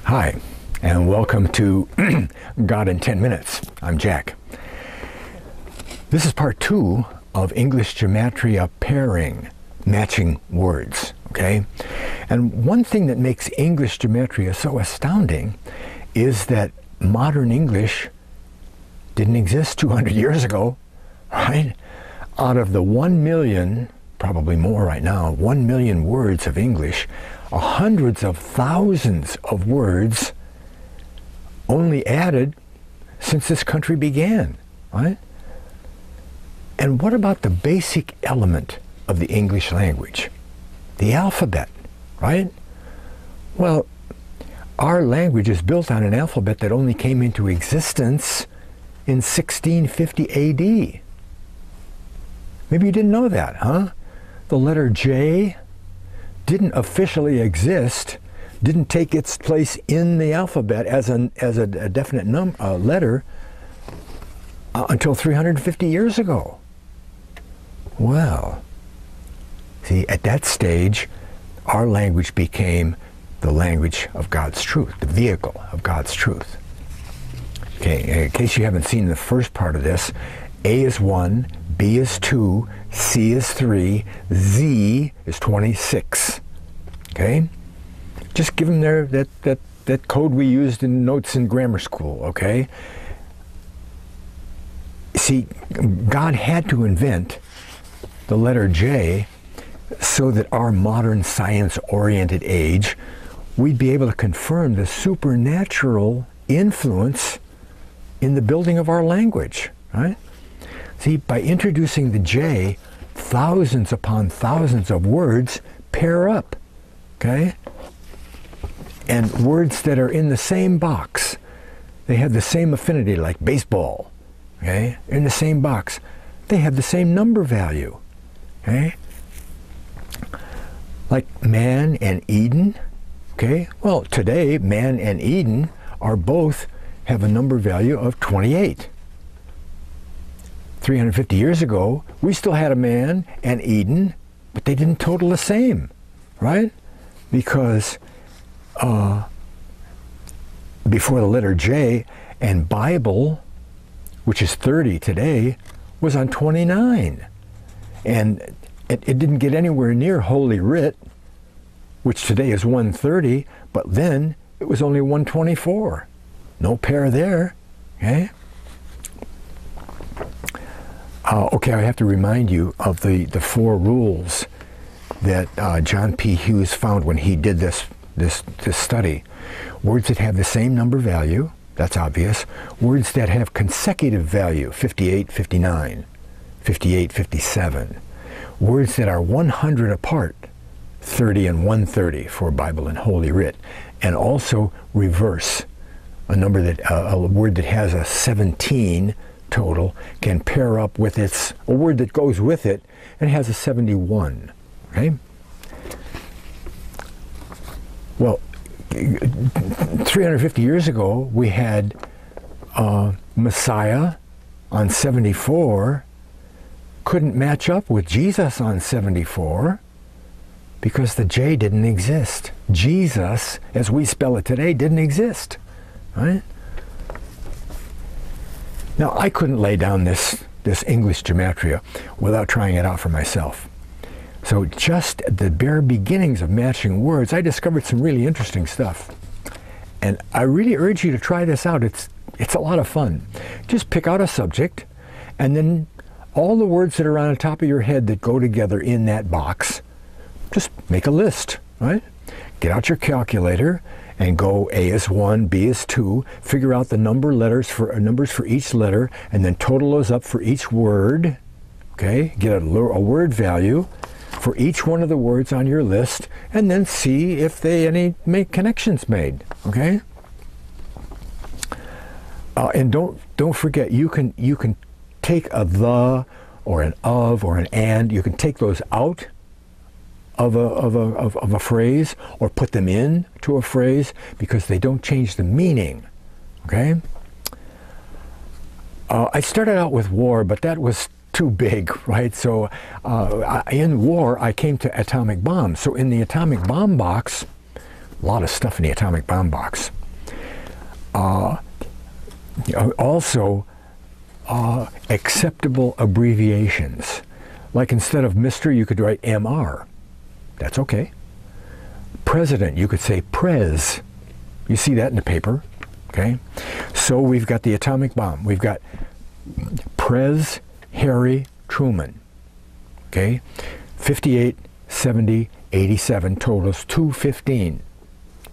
Hi, and welcome to God in 10 Minutes. I'm Jack. This is part 2 of English Gematria pairing, matching words, okay? And one thing that makes English Gematria so astounding is that modern English didn't exist 200 years ago, right? Out of the 1 million, probably more right now, 1 million words of English, hundreds of thousands of words only added since this country began, right? And what about the basic element of the English language? The alphabet, right? Well, our language is built on an alphabet that only came into existence in 1650 AD. Maybe you didn't know that, huh? The letter J didn't officially exist, didn't take its place in the alphabet as a definite letter until 350 years ago. Well, see, at that stage, our language became the language of God's truth, the vehicle of God's truth. Okay, in case you haven't seen the first part of this, A is 1, B is 2, C is 3, Z is 26. Okay? Just give them that code we used in notes in grammar school, okay? See, God had to invent the letter J so that our modern science-oriented age, we'd be able to confirm the supernatural influence in the building of our language, right? See, by introducing the J, thousands upon thousands of words pair up, okay? And words that are in the same box, they have the same affinity, like baseball, okay? In the same box, they have the same number value, okay? Like man and Eden, okay? Well, today, man and Eden are both have a number value of 28. 350 years ago, we still had a man and Eden, but they didn't total the same, right? Because before the letter J, and Bible, which is 30 today, was on 29. And it didn't get anywhere near Holy Writ, which today is 130, but then it was only 124. No pair there, okay? Okay, I have to remind you of the 4 rules that John P. Hughes found when he did this study. Words that have the same number value, that's obvious. Words that have consecutive value, 58, 59, 58, 57. Words that are 100 apart, 30 and 130 for Bible and Holy Writ. And also reverse, a word that has a 17 total can pair up with a word that goes with it and has a 71, okay? Well, 350 years ago, we had Messiah on 74, couldn't match up with Jesus on 74 because the J didn't exist. Jesus, as we spell it today, didn't exist, right? Now, I couldn't lay down this English Gematria without trying it out for myself. So just at the bare beginnings of matching words, I discovered some really interesting stuff. And I really urge you to try this out. It's a lot of fun. Just pick out a subject, and then all the words that are on the top of your head that go together in that box, just make a list, right? Get out your calculator and go A is 1, B is 2, figure out the numbers for each letter, and then total those up for each word, okay? Get a word value for each one of the words on your list, and then see if they make connections made, okay? And don't forget, you can take a the or an of or an and, you can take those out of a phrase or put them in to a phrase because they don't change the meaning, okay? I started out with war, but that was too big, right? So in war, I came to atomic bombs. So in the atomic bomb box, A lot of stuff in the atomic bomb box. Also, acceptable abbreviations. Like instead of Mr., you could write MR. That's okay. President, you could say Prez. You see that in the paper, okay? So we've got the atomic bomb. We've got Prez Harry Truman, okay? 58, 70, 87 totals 215.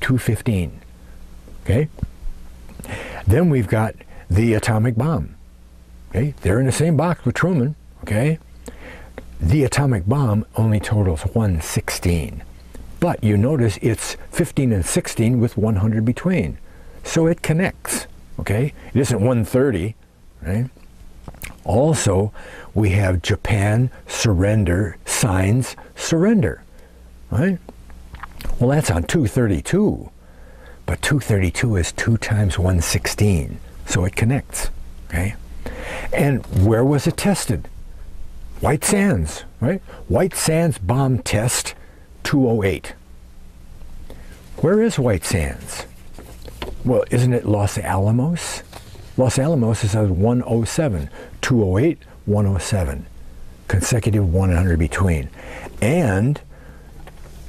215, okay? Then we've got the atomic bomb, okay? They're in the same box with Truman, okay? The atomic bomb only totals 116. But you notice it's 15 and 16 with 100 between. So it connects, okay? It isn't 130, right? Also, we have Japan surrender, signs surrender, right? Well, that's on 232. But 232 is 2 times 116. So it connects, okay? And where was it tested? White Sands, right? White Sands bomb test 208. Where is White Sands? Well, isn't it Los Alamos? Los Alamos is 107, 208, 107. Consecutive 100 between. And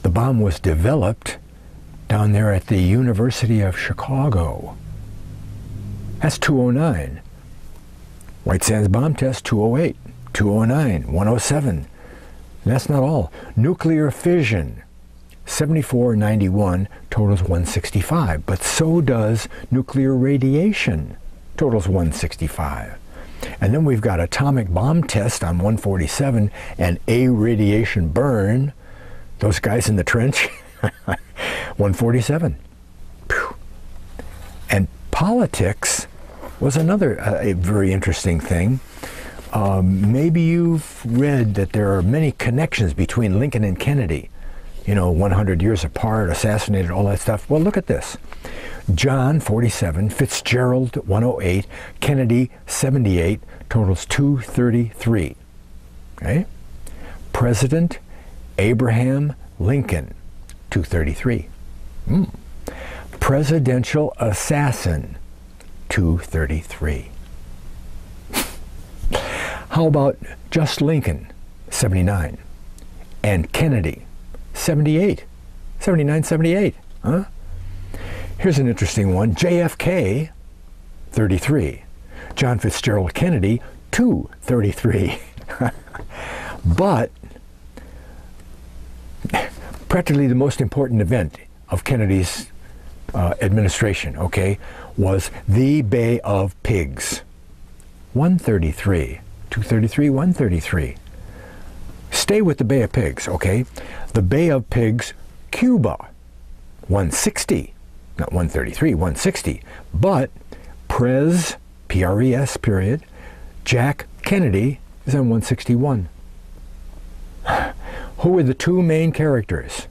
the bomb was developed down there at the University of Chicago. That's 209. White Sands bomb test 208, 209, 107. And that's not all. Nuclear fission, 7491 totals 165, but so does nuclear radiation, totals 165. And then we've got atomic bomb test on 147 and a radiation burn, those guys in the trench, 147. Whew. And politics was another a very interesting thing. Maybe you've read that there are many connections between Lincoln and Kennedy. You know, 100 years apart, assassinated, all that stuff. Well, look at this. John47 Fitzgerald108 Kennedy78 totals 233. Okay? President Abraham Lincoln, 233. Presidential assassin, 233. How about just Lincoln, 79, and Kennedy, 78, 79, 78, huh? Here's an interesting one, JFK, 33, John Fitzgerald Kennedy, 233. But practically the most important event of Kennedy's administration, okay, was the Bay of Pigs, 133, 233, 133. Stay with the Bay of Pigs, okay? The Bay of Pigs, Cuba, 160, not 133, 160. But Prez, P-R-E-S, period, Jack Kennedy is on 161. Who were the two main characters?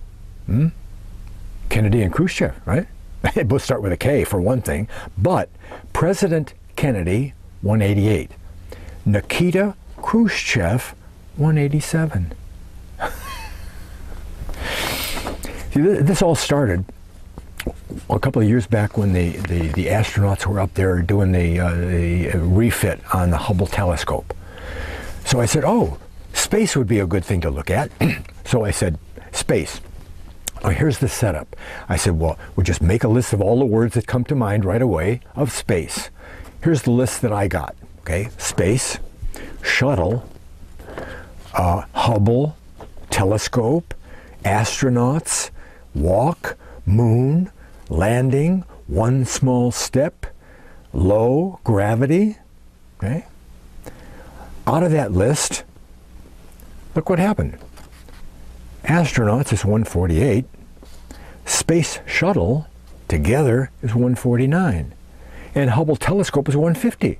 Kennedy and Khrushchev, right? They both start with a K for one thing. But President Kennedy, 188. Nikita Khrushchev, 187. See, this all started a couple of years back when the astronauts were up there doing the refit on the Hubble telescope. So I said, oh, space would be a good thing to look at. So I said, space. Oh, here's the setup. I said, well, we'll just make a list of all the words that come to mind right away of space. Here's the list that I got, okay? Space, shuttle, Hubble, telescope, astronauts, walk, moon, landing, one small step, low gravity, okay? Out of that list, look what happened. Astronauts is 148. Space shuttle together is 149. And Hubble telescope is 150.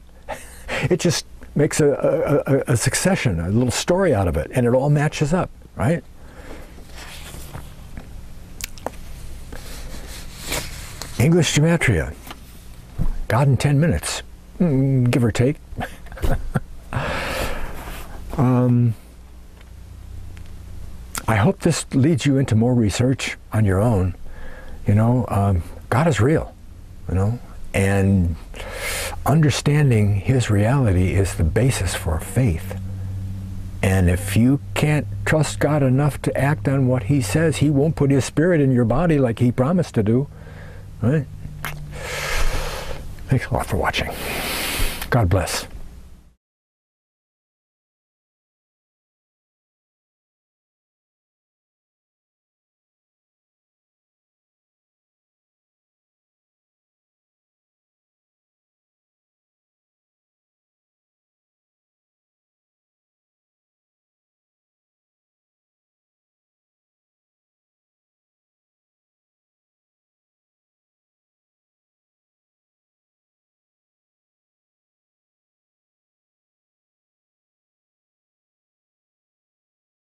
It just makes a succession, a little story out of it, and it all matches up, right? English gematria. God in 10 minutes, give or take. I hope this leads you into more research on your own. You know, God is real, you know, and understanding his reality is the basis for faith. And if you can't trust God enough to act on what he says, he won't put his spirit in your body like he promised to do. Right? Thanks a lot for watching. God bless.